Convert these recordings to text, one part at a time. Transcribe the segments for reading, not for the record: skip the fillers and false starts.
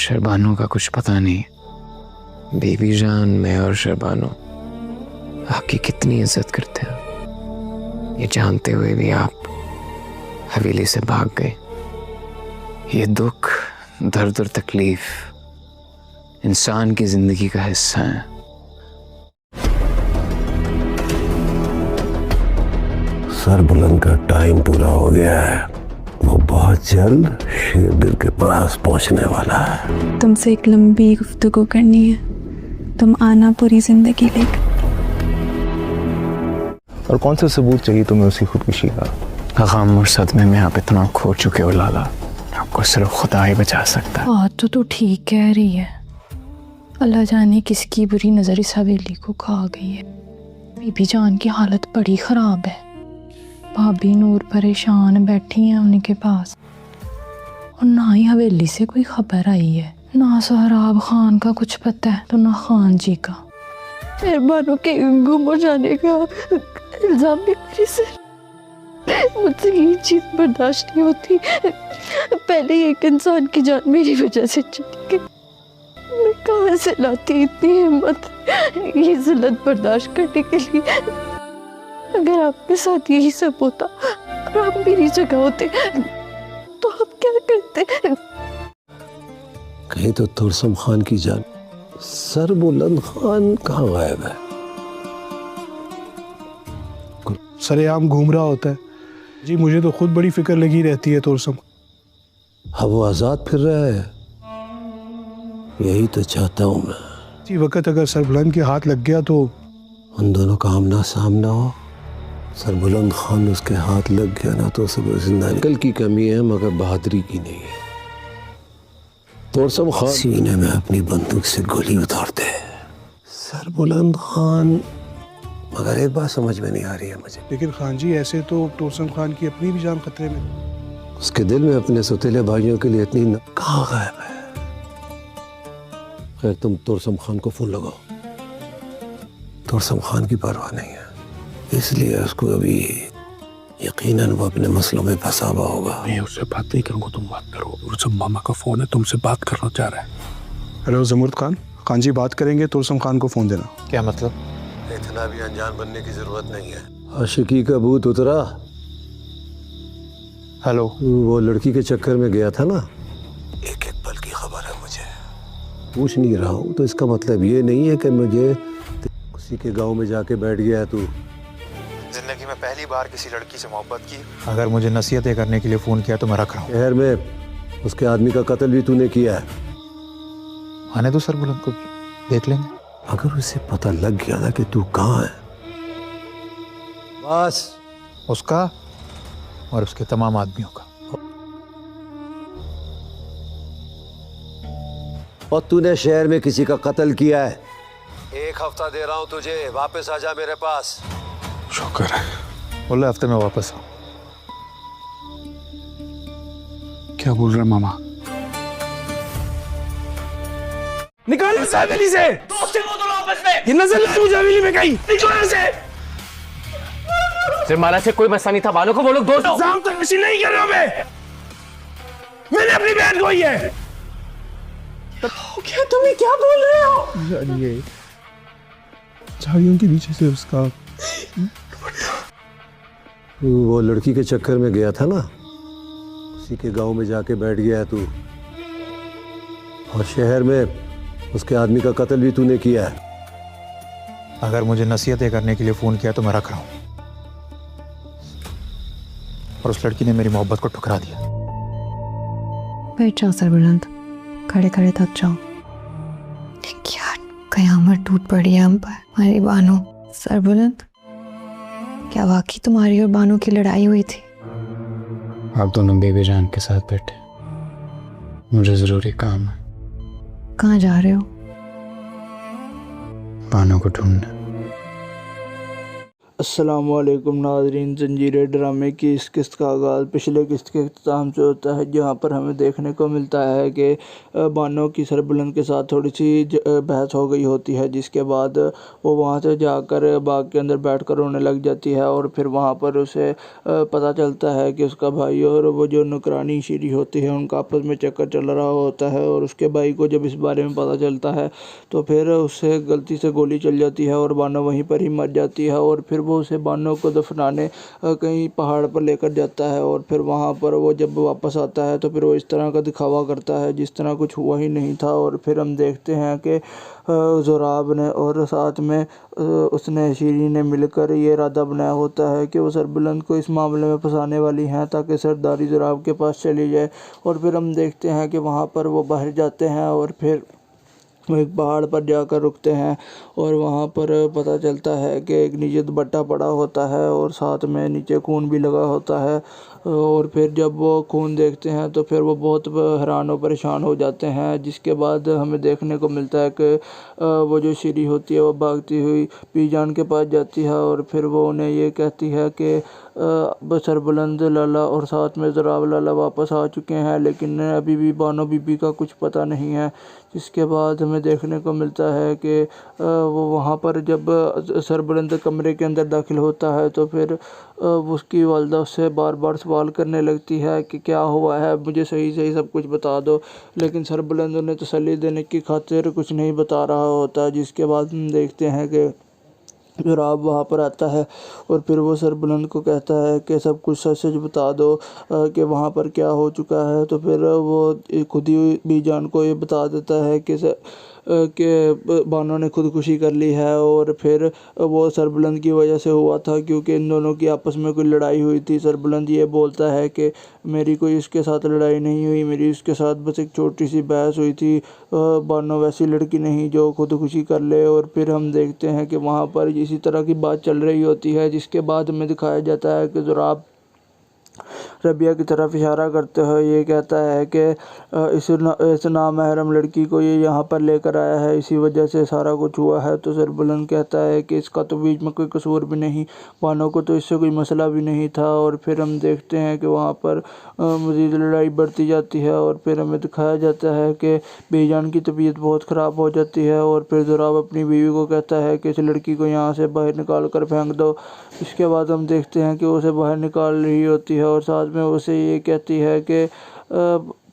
शरबानो का कुछ पता नहीं। बेबी जान, मैं और शरबानो आपकी कितनी इज्जत करते हैं, ये जानते हुए भी आप हवेली से भाग गए। ये दुख, दर्द और तकलीफ इंसान की जिंदगी का हिस्सा है। सर बुलंद का टाइम पूरा हो गया है, वो बहुत जल्द शेरदिल के पास पहुंचने वाला है। तुमसे एक लंबी गुफ्तगू करनी है, तुम आना पूरी जिंदगी लेकर। और कौन सा सबूत चाहिए तुम्हें उसकी खुदकुशी का? गम और सदमे में आप इतना खो चुके हो लाला, आपको सिर्फ खुदा ही बचा सकता है। बात तो तू ठीक कह रही है, अल्लाह जाने किसकी बुरी नजर इस हवेली को खा गई है। बीबी जान की हालत बड़ी खराब है, भाभी नूर परेशान बैठी हैं उनके पास, और ना ही हवेली से कोई खबर आई है, ना सोहराब खान का कुछ पता है तो ना खान जी का। मेहरबानों के गुम हो जाने का इल्जाम भी मेरे सिर, मुझसे ये चीज बर्दाश्त नहीं होती। पहले ही एक इंसान की जान मेरी वजह से चली गई, मैं कहाँ से लाती इतनी हिम्मत ये जिल्लत बर्दाश्त करने के लिए। अगर आपके साथ यही सब होता और आप मेरी जगह होते तो आप क्या करते? कहीं तो तुरसम खान की जान, सर बुलंद खान कहाँ गायब है? सरेआम घूम रहा होता है जी, मुझे तो खुद बड़ी फिक्र लगी रहती है तुरसम। अब वो आजाद फिर रहा है, यही तो चाहता हूँ मैं। जी वक्त अगर सरबुलंद के हाथ लग गया तो उन दोनों का आमना सामना हो, सरबुलंद खान उसके हाथ लग गया ना तो उसे जिंदा निकल की कमी है मगर बहादुरी की नहीं है। तुरसम खान सीने में अपनी बंदूक से गोली उतारते हैं, सरबुलंद खान, मगर एक बात समझ में नहीं आ रही है मुझे। लेकिन खान जी ऐसे तो तुरसम खान की अपनी भी जान खतरे में। उसके दिल में अपने सौतेले भाइयों के लिए इतनी कहाँ गायब है? खैर तुम तुरसम खान को फोन लगाओ, तुरसम खान की परवाह नहीं है, इसलिए उसको अभी यकीनन वो अपने मसलों में फंसा हुआ होगा। मैं उससे बात नहीं करूंगा, तुम बात करो। उससे मामा का फोन है, तुमसे बात करना चाह रहा है। हेलो जमुर्द खान, खान जी बात करेंगे, तुरसम खान को फोन देना। क्या मतलब? इतना भी अनजान बनने की जरूरत नहीं है। आशिकी का भूत उतरा। हेलो, वो लड़की के चक्कर में गया था ना, एक एक पल की खबर है मुझे। पूछ नहीं रहा हूँ तो इसका मतलब ये नहीं है कि मुझे किसी के गांव में जाके बैठ गया तू। जिंदगी में पहली बार किसी लड़की से मोहब्बत की। अगर मुझे नसीहतें करने के लिए फोन किया तो मैं रख रहा हूँ। शहर में उसके आदमी का कत्ल भी तूने किया है। आने दो सरबुलंद को, देख लेंगे। अगर उसे पता लग गया ना कि तू कहाँ है, बस उसका और उसके तमाम आदमियों का। और तूने शहर में किसी का कत्ल किया है। एक हफ्ता दे रहा हूँ तुझे, वापस आ जा मेरे पास। शुक्र है। बोले हफ्ते में वापस आओ। क्या बोल रहे मामा? निकाल इस हवेली से, ये नजर लग मुझे हवेली में कहीं। निकाल से। सिरमाला से कोई मसला नहीं था, बालों को वो लोग दोस्त। इल्जाम तो किसी नहीं कर रहा मैंने अपनी बहन खोई है। क्या तुम्हें क्या बोल रहे हो? ये झाड़ियों के नीचे से उसका वो लड़की के चक्कर में गया था ना, उसी के गांव में जाके बैठ गया है तू, और शहर में उसके आदमी का कत्ल भी तूने किया है। अगर मुझे नसीहतें करने के लिए फोन किया तो मैं रख रहा हूँ, और उस लड़की ने मेरी मोहब्बत को ठुकरा दिया। बैठ जाओ सरबुलंद, खड़े खड़े थक जाओ। क्या कयामत टूट पड़ी है हम पर, हमारी बानो। सरबुलंद, क्या वाकई तुम्हारी और बानो की लड़ाई हुई थी? आप दोनों बेबी जान के साथ बैठे, मुझे जरूरी काम है। कहाँ जा रहे हो? बानो को ढूंढना। السلام علیکم ناظرین، زنجیر ڈرامے کی اس قسط کا آغاز پچھلے قسط کے اختتام سے ہوتا ہے، جہاں پر ہمیں دیکھنے کو ملتا ہے کہ بانو کی سربلند کے ساتھ تھوڑی سی بحث ہو گئی ہوتی ہے، جس کے بعد وہ وہاں سے جا کر باغ کے اندر بیٹھ کر رونے لگ جاتی ہے، اور پھر وہاں پر اسے پتہ چلتا ہے کہ اس کا بھائی اور وہ جو نوکرانی شیری ہوتی ہے ان کا آپس میں چکر چل رہا ہوتا ہے، اور اس کے بھائی کو جب اس بارے میں پتہ چلتا ہے تو پھر اسے غلطی سے گولی چل جاتی ہے اور بانو وہیں پر ہی مر جاتی ہے، اور پھر وہ اسے بانو کو دفنانے کہیں پہاڑ پر لے کر جاتا ہے، اور پھر وہاں پر وہ جب واپس آتا ہے تو پھر وہ اس طرح کا دکھاوا کرتا ہے جس طرح کچھ ہوا ہی نہیں تھا، اور پھر ہم دیکھتے ہیں کہ زوراب نے اور ساتھ میں اس نے شیری نے مل کر یہ ارادہ بنایا ہوتا ہے کہ وہ سربلند کو اس معاملے میں پھنسانے والی ہیں تاکہ سرداری زوراب کے پاس چلی جائے، اور پھر ہم دیکھتے ہیں کہ وہاں پر وہ باہر جاتے ہیں اور پھر وہ ایک پہاڑ پر جا کر رکتے ہیں، اور وہاں پر پتہ چلتا ہے کہ ایک نیچے دوپٹہ پڑا ہوتا ہے اور ساتھ میں نیچے خون بھی لگا ہوتا ہے، اور پھر جب وہ خون دیکھتے ہیں تو پھر وہ بہت حیران و پریشان ہو جاتے ہیں، جس کے بعد ہمیں دیکھنے کو ملتا ہے کہ وہ جو شیری ہوتی ہے وہ بھاگتی ہوئی بی جان کے پاس جاتی ہے، اور پھر وہ انہیں یہ کہتی ہے کہ سربلند لالا اور ساتھ میں زوراب لالا واپس آ چکے ہیں، لیکن ابھی بھی بانو بی بی کا کچھ پتہ نہیں ہے، جس کے بعد ہمیں دیکھنے کو ملتا ہے کہ وہ وہاں پر جب سربلند کمرے کے اندر داخل ہوتا ہے تو پھر اس کی والدہ اس سے بار بار سوال کرنے لگتی ہے کہ کیا ہوا ہے، مجھے صحیح سب کچھ بتا دو، لیکن سربلند انہیں تسلی دینے کی خاطر کچھ نہیں بتا رہا ہوتا، جس کے بعد ہم دیکھتے ہیں کہ زوراب وہاں پر آتا ہے اور پھر وہ سربلند کو کہتا ہے کہ سب کچھ سچ سچ بتا دو کہ وہاں پر کیا ہو چکا ہے، تو پھر وہ خود ہی بی جان کو یہ بتا دیتا ہے کہ بانو نے خودکشی کر لی ہے، اور پھر وہ سربلند کی وجہ سے ہوا تھا کیونکہ ان دونوں کی آپس میں کوئی لڑائی ہوئی تھی۔ سربلند یہ بولتا ہے کہ میری کوئی اس کے ساتھ لڑائی نہیں ہوئی، میری اس کے ساتھ بس ایک چھوٹی سی بحث ہوئی تھی، بانو ویسی لڑکی نہیں جو خودکشی کر لے، اور پھر ہم دیکھتے ہیں کہ وہاں پر اسی طرح کی بات چل رہی ہوتی ہے، جس کے بعد ہمیں دکھایا جاتا ہے کہ زوراب ربیہ کی طرف اشارہ کرتے ہوئے یہ کہتا ہے کہ اس نامحرم لڑکی کو یہ یہاں پر لے کر آیا ہے، اسی وجہ سے سارا کچھ ہوا ہے، تو سربلند کہتا ہے کہ اس کا تو بیچ میں کوئی قصور بھی نہیں، بانو کو تو اس سے کوئی مسئلہ بھی نہیں تھا، اور پھر ہم دیکھتے ہیں کہ وہاں پر مزید لڑائی بڑھتی جاتی ہے، اور پھر ہمیں دکھایا جاتا ہے کہ بی جان کی طبیعت بہت خراب ہو جاتی ہے، اور پھر زوراب اپنی بیوی کو کہتا ہے کہ اس لڑکی کو یہاں سے باہر نکال کر پھینک دو، اس کے بعد ہم دیکھتے ہیں کہ اسے باہر نکال رہی ہوتی ہے، اور ساتھ میں اسے یہ کہتی ہے کہ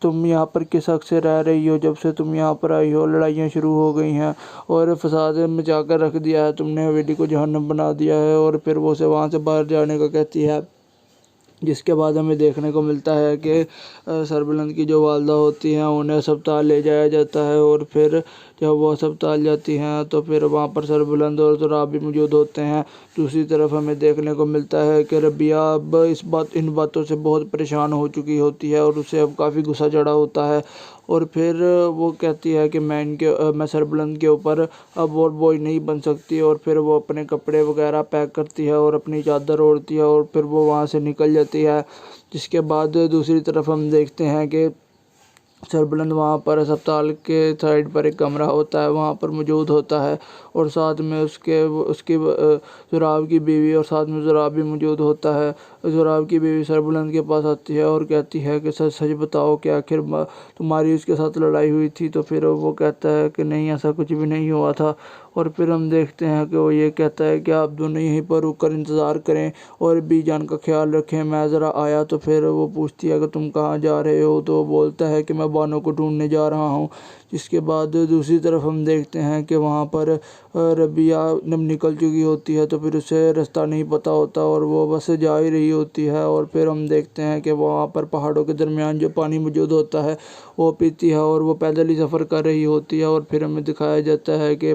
تم یہاں پر کس حق سے رہ رہی ہو، جب سے تم یہاں پر آئی ہو لڑائیاں شروع ہو گئی ہیں اور فساد مچا کر رکھ دیا ہے، تم نے حویلی کو جہنم بنا دیا ہے، اور پھر وہ اسے وہاں سے باہر جانے کو کہتی ہے، جس کے بعد ہمیں دیکھنے کو ملتا ہے کہ سربلند کی جو والدہ ہوتی ہیں انہیں ہسپتال لے جایا جاتا ہے، اور پھر جب وہ ہسپتال جاتی ہیں تو پھر وہاں پر سربلند اور زوراب بھی موجود ہوتے ہیں۔ دوسری طرف ہمیں دیکھنے کو ملتا ہے کہ ربیہ اب ان باتوں سے بہت پریشان ہو چکی ہوتی ہے، اور اسے اب کافی غصہ چڑھا ہوتا ہے، اور پھر وہ کہتی ہے کہ میں سربلند کے اوپر اب اور بوجھ نہیں بن سکتی، اور پھر وہ اپنے کپڑے وغیرہ پیک کرتی ہے اور اپنی چادر اوڑھتی ہے، اور پھر وہ وہاں سے نکل جاتی ہے، جس کے بعد دوسری طرف ہم دیکھتے ہیں کہ سربلند وہاں پر ہسپتال کے سائڈ پر ایک کمرہ ہوتا ہے وہاں پر موجود ہوتا ہے، اور ساتھ میں اس کی زوراب کی بیوی اور ساتھ میں زوراب بھی موجود ہوتا ہے۔ زوراب کی بیوی سربلند کے پاس آتی ہے اور کہتی ہے کہ سچ سچ بتاؤ کہ آخر تمہاری اس کے ساتھ لڑائی ہوئی تھی، تو پھر وہ کہتا ہے کہ نہیں ایسا کچھ بھی نہیں ہوا تھا، اور پھر ہم دیکھتے ہیں کہ وہ یہ کہتا ہے کہ آپ دونوں یہیں پر رک کر انتظار کریں اور بی جان کا خیال رکھیں، میں ذرا آیا۔ تو پھر وہ پوچھتی ہے کہ تم کہاں جا رہے ہو، تو وہ بولتا ہے کہ میں بانو کو ڈھونڈنے جا رہا ہوں، جس کے بعد دوسری طرف ہم دیکھتے ہیں کہ وہاں پر ربیہ نکل چکی ہوتی ہے، تو پھر اسے رستہ نہیں پتہ ہوتا اور وہ بس جا ہی رہی ہوتی ہے، اور پھر ہم دیکھتے ہیں کہ وہاں پر پہاڑوں کے درمیان جو پانی موجود ہوتا ہے وہ پیتی ہے، اور وہ پیدل ہی سفر کر رہی ہوتی ہے، اور پھر ہمیں دکھایا جاتا ہے کہ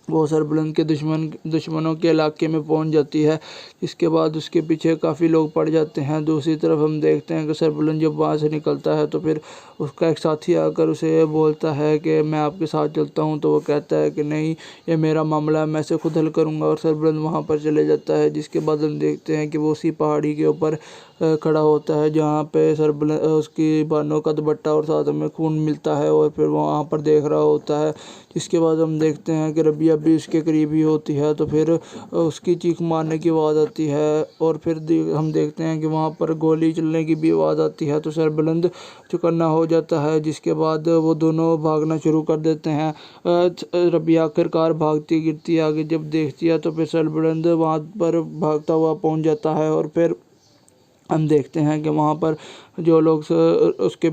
وہ سربلند کے دشمنوں کے علاقے میں پہنچ جاتی ہے، اس کے بعد اس کے پیچھے کافی لوگ پڑ جاتے ہیں۔ دوسری طرف ہم دیکھتے ہیں کہ سربلند جب وہاں سے نکلتا ہے تو پھر اس کا ایک ساتھی آ کر اسے یہ بولتا ہے کہ میں آپ کے ساتھ چلتا ہوں، تو وہ کہتا ہے کہ نہیں یہ میرا معاملہ ہے، میں اسے خود حل کروں گا، اور سربلند وہاں پر چلے جاتا ہے، جس کے بعد ہم دیکھتے ہیں کہ وہ اسی پہاڑی کے اوپر खड़ा होता है, जहाँ पे सरबलंद उसकी बानो का दुपट्टा और साथ में खून मिलता है और फिर वो वहाँ पर देख रहा होता है। जिसके बाद हम देखते हैं कि रबिया भी उसके करीब ही होती है, तो फिर उसकी चीख मारने की आवाज़ आती है और फिर हम देखते हैं कि वहाँ पर गोली चलने की भी आवाज़ आती है, तो सरबलंद चौकन्ना हो जाता है। जिसके बाद वो दोनों भागना शुरू कर देते हैं। रबिया आखिरकार भागती गिरती आगे जब देखती है तो फिर सरबलंद वहाँ पर भागता हुआ पहुँच जाता है और फिर हम देखते हैं कि वहाँ पर जो लोग उसके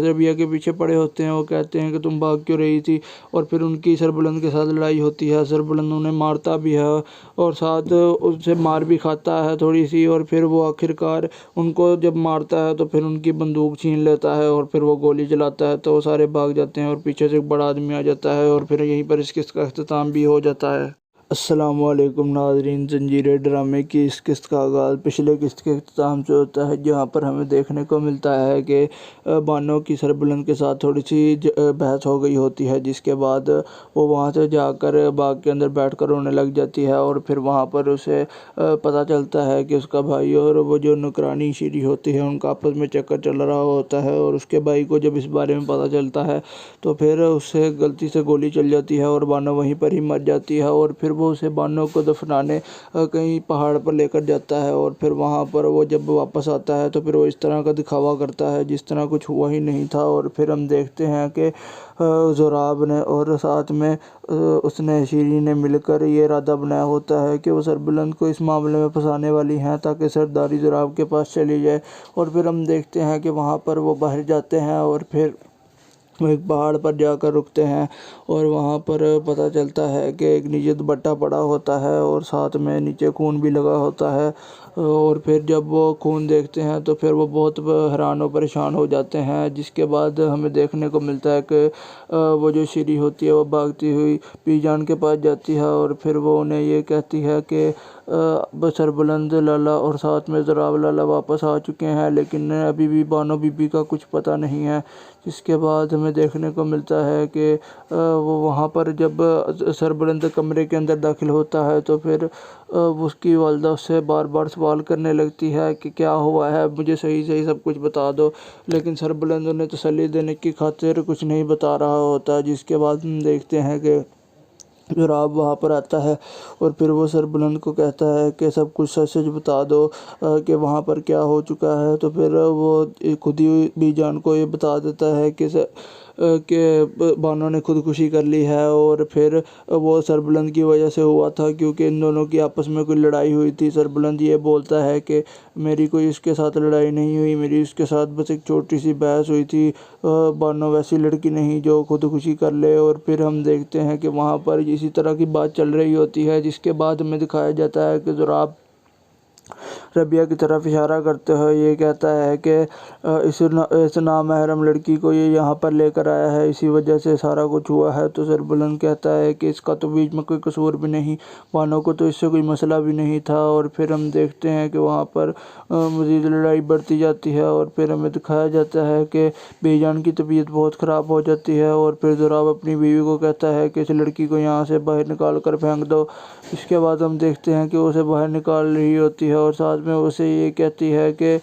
रबिया के पीछे पड़े होते हैं वो कहते हैं कि तुम भाग क्यों रही थी, और फिर उनकी सरबलंद के साथ लड़ाई होती है। सरबलंद उन्हें मारता भी है और साथ उससे मार भी खाता है थोड़ी सी, और फिर वो आखिरकार उनको जब मारता है तो फिर उनकी बंदूक छीन लेता है और फिर वो गोली चलाता है, तो वो सारे भाग जाते हैं और पीछे से एक बड़ा आदमी आ जाता है और फिर यहीं पर इस किस्त का अख्ताम भी हो जाता है। अस्सलामुअलैकुम नाज़रीन, ज़ंजीर ड्रामे की इस किस्त का आगाज़ पिछले किस्त के अख्ताम से होता है, जहाँ पर हमें देखने को मिलता है कि बानो की सरबलंद के साथ थोड़ी सी बहस हो गई होती है। जिसके बाद वो वहाँ से जाकर बाग के अंदर बैठकर रोने लग जाती है और फिर वहाँ पर उसे पता चलता है कि उसका भाई और वो जो नुकरानी शीरी होती है उनका आपस में चक्कर चल रहा होता है, और उसके भाई को जब इस बारे में पता चलता है तो फिर उससे गलती से गोली चल जाती है और बानो वहीं पर ही मर जाती है। और फिर वो उसे बानो को दफनाने कहीं पहाड़ पर लेकर जाता है और फिर वहाँ पर वो जब वापस आता है तो फिर वो इस तरह का दिखावा करता है जिस तरह कुछ हुआ ही नहीं था। और फिर हम देखते हैं कि ज़ोराब ने और साथ में उसने शीरी ने मिलकर ये इरादा बनाया होता है कि वो सरबलंद को इस मामले में फंसाने वाली हैं ताकि सरदारी ज़ोराब के पास चली जाए। और फिर हम देखते हैं कि वहाँ पर वो बाहर जाते हैं और फिर वो एक पहाड़ पर जाकर रुकते हैं और वहाँ पर पता चलता है कि एक नीचे दुपट्टा पड़ा होता है और साथ में नीचे खून भी लगा होता है। और फिर जब वो खून देखते हैं तो फिर वो बहुत हैरान और परेशान हो जाते हैं। जिसके बाद हमें देखने को मिलता है कि वो जो शीरी होती है वो भागती हुई बीजान के पास जाती है और फिर वो उन्हें ये कहती है कि सरबलंद लाला और साथ में ज़ोराब लाला वापस आ चुके हैं, लेकिन अभी भी बानो बीबी का कुछ पता नहीं है। जिसके बाद हमें देखने को मिलता है कि वो वहाँ पर जब सरबलंद कमरे के अंदर दाखिल होता है तो फिर उसकी वालिदा उससे बार बार सवाल करने लगती है कि क्या हुआ है, मुझे सही सही सब कुछ बता दो, लेकिन सरबलंद उन्हें तसल्ली देने की खातिर कुछ नहीं बता रहा होता। जिसके बाद हम देखते हैं कि ज़ोराब वहाँ पर आता है और फिर वो सरबलंद को कहता है कि सब कुछ सच सच बता दो कि वहाँ पर क्या हो चुका है। तो फिर वो खुद ही बीजान को ये बता देता है कि बानो ने खुदकुशी कर ली है और फिर वो सरबलंद की वजह से हुआ था, क्योंकि इन दोनों की आपस में कोई लड़ाई हुई थी। सरबलंद ये बोलता है कि मेरी कोई इसके साथ लड़ाई नहीं हुई, मेरी इसके साथ बस एक छोटी सी बहस हुई थी, बानो वैसी लड़की नहीं जो खुदकुशी कर ले। और फिर हम देखते हैं कि वहाँ पर इसी तरह की बात चल रही होती है। जिसके बाद हमें दिखाया जाता है कि ज़ोराब रबिया की तरफ इशारा करते हुए ये कहता है कि इस नामहरम लड़की को ये यहाँ पर लेकर आया है, इसी वजह से सारा कुछ हुआ है। तो सरबलंद कहता है कि इसका तो बीच में कोई कसूर भी नहीं, बानो को तो इससे कोई मसला भी नहीं था। और फिर हम देखते हैं कि वहाँ पर मज़ीद लड़ाई बढ़ती जाती है और फिर हमें दिखाया जाता है कि बीजान की तबीयत बहुत ख़राब हो जाती है और फिर ज़ोराब अपनी बीवी को कहता है कि इस लड़की को यहाँ से बाहर निकाल कर फेंक दो। इसके बाद हम देखते हैं कि उसे बाहर निकाल रही होती है और साथ में उसे ये कहती है कि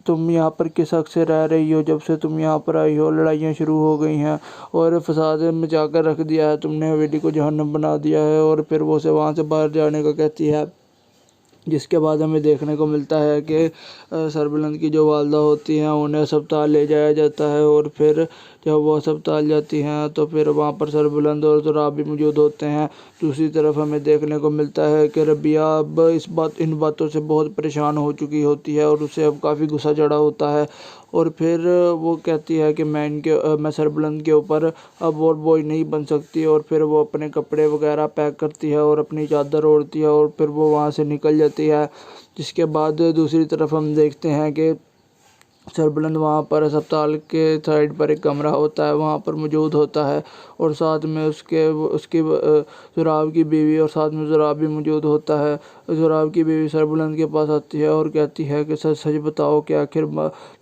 तुम यहाँ पर किस हक़ से रह रही हो, जब से तुम यहाँ पर आई हो लड़ाइयाँ शुरू हो गई हैं और फसाद मचा कर रख दिया है, तुमने हवेली को जहन्नम बना दिया है। और फिर वो उसे वहाँ से बाहर जाने को कहती है। जिसके बाद हमें देखने को मिलता है कि सरबलंद की जो वालिदा होती हैं उन्हें अस्पताल ले जाया जाता है और फिर जब वो अस्पताल जाती हैं तो फिर वहाँ पर सरबलंद और ज़ोराब भी मौजूद होते हैं। दूसरी तरफ हमें देखने को मिलता है कि रबिया अब इन बातों से बहुत परेशान हो चुकी होती है और उसे अब काफ़ी गुस्सा चढ़ा होता है और फिर वो कहती है कि मैं सरबलंद के ऊपर अब और बोझ नहीं बन सकती। और फिर वो अपने कपड़े वगैरह पैक करती है और अपनी चादर ओढ़ती है और फिर वो वहाँ से निकल जाती है। जिसके बाद दूसरी तरफ हम देखते हैं कि सरबुलंद वहाँ पर अस्पताल के साइड पर एक कमरा होता है, वहाँ पर मौजूद होता है और साथ में उसकी ज़ुराब की बीवी और साथ में ज़ुराब भी मौजूद होता है। ज़ुराब की बीवी सरबुलंद के पास आती है और कहती है कि सच सच बताओ कि आखिर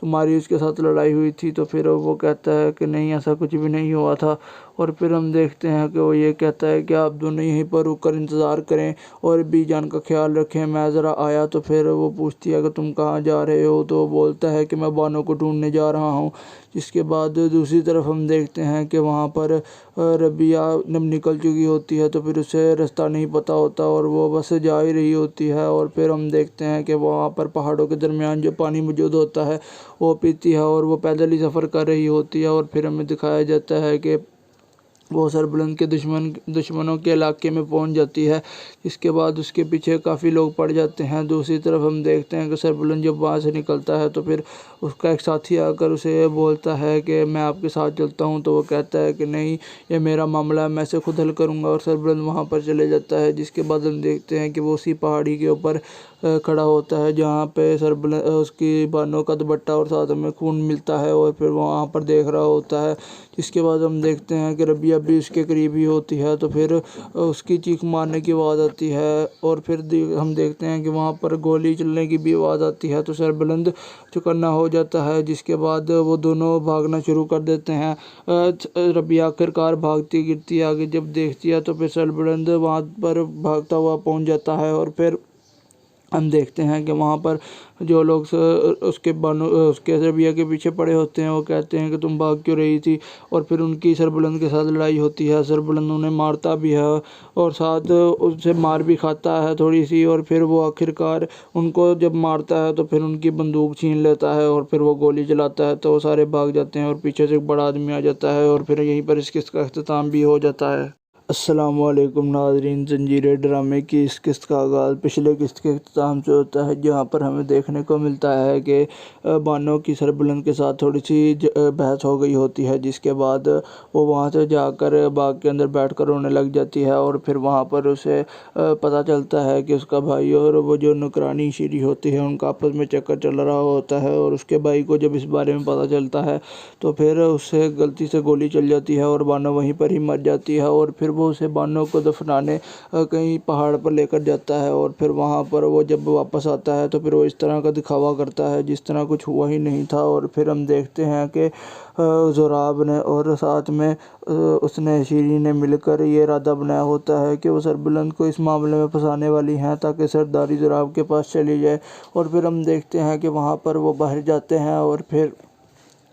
तुम्हारी उसके साथ लड़ाई हुई थी। तो फिर वो कहता है कि नहीं, ऐसा कुछ भी नहीं हुआ था। और फिर हम देखते हैं कि वो ये कहता है कि आप दोनों यहीं पर रुक कर इंतज़ार करें और बीजान का ख्याल रखें, मैं ज़रा आया। तो फिर वो पूछती है कि तुम कहाँ जा रहे हो, तो वो बोलता है कि मैं बानो को ढूंढने जा रहा हूँ। जिसके बाद दूसरी तरफ हम देखते हैं कि वहाँ पर रबिया जब निकल चुकी होती है तो फिर उसे रास्ता नहीं पता होता और वो बस जा ही रही होती है। और फिर हम देखते हैं कि वहाँ पर पहाड़ों के दरमियान जो पानी मौजूद होता है वो पीती है और वो पैदल ही सफ़र कर रही होती है। और फिर हमें दिखाया जाता है कि वो सरबुलंद के दुश्मनों के इलाके में पहुंच जाती है। इसके बाद उसके पीछे काफ़ी लोग पड़ जाते हैं। दूसरी तरफ हम देखते हैं कि सरबुलंद जब वहाँ से निकलता है तो फिर उसका एक साथी आकर उसे बोलता है कि मैं आपके साथ चलता हूँ। तो वो कहता है कि नहीं, ये मेरा मामला है, मैं इसे खुद हल करूँगा। और सरबुलंद वहाँ पर चले जाता है। जिसके बाद हम देखते हैं कि वो उसी पहाड़ी के ऊपर खड़ा होता है जहाँ पे सरबुलंद उसकी बानों का दुपट्टा और साथ में खून मिलता है और फिर वो वहाँ पर देख रहा होता है। जिसके बाद हम देखते हैं कि रबिया भी उसके करीब ही होती है। तो फिर उसकी चीख मारने की आवाज़ आती है और फिर हम देखते हैं कि वहाँ पर गोली चलने की भी आवाज़ आती है। तो सरबुलंद चौकन्ना हो जाता है। जिसके बाद वो दोनों भागना शुरू कर देते हैं। रबिया आखिरकार भागती गिरती आगे जब देखती है तो फिर सरबुलंद वहाँ पर भागता हुआ पहुँच जाता है। और फिर हम देखते हैं कि वहाँ पर जो लोग उसके रबिया के पीछे पड़े होते हैं वो कहते हैं कि तुम भाग क्यों रही थी। और फिर उनकी सरबुलंद के साथ लड़ाई होती है। सरबुलंद उन्हें मारता भी है और साथ उससे मार भी खाता है थोड़ी सी। और फिर वो आखिरकार उनको जब मारता है तो फिर उनकी बंदूक छीन लेता है और फिर वो गोली चलाता है। तो वो सारे भाग जाते हैं और पीछे से एक बड़ा आदमी आ जाता है और फिर यहीं पर इस किस्त का अख्ताम भी हो जाता है। अस्सलामुअलैकुम नाज़रीन, ज़ंजीर ड्रामे की इस किस्त का आगाज़ पिछले किस्त के अख्ताम से होता है, जहाँ पर हमें देखने को मिलता है कि बानो की सरबुलंद के साथ थोड़ी सी बहस हो गई होती है। जिसके बाद वो वहाँ से जाकर बाग के अंदर बैठकर रोने लग जाती है। और फिर वहाँ पर उसे पता चलता है कि उसका भाई और वो जो नुकरानी शीरी होती है उनका आपस में चक्कर चल रहा होता है। और उसके भाई को जब इस बारे में पता चलता है तो फिर उससे गलती से गोली चल जाती है और बानो वहीं पर ही मर जाती है। और फिर वो उसे बानो को दफनाने कहीं पहाड़ पर लेकर जाता है। और फिर वहाँ पर वो जब वापस आता है तो फिर वो इस तरह का दिखावा करता है जिस तरह कुछ हुआ ही नहीं था। और फिर हम देखते हैं कि ज़ुराब ने और साथ में उसने शीरी ने मिलकर ये इरादा बनाया होता है कि वो सरबुलंद को इस मामले में फंसाने वाली हैं ताकि सरदारी ज़ुराब के पास चली जाए। और फिर हम देखते हैं कि वहाँ पर वो बाहर जाते हैं और फिर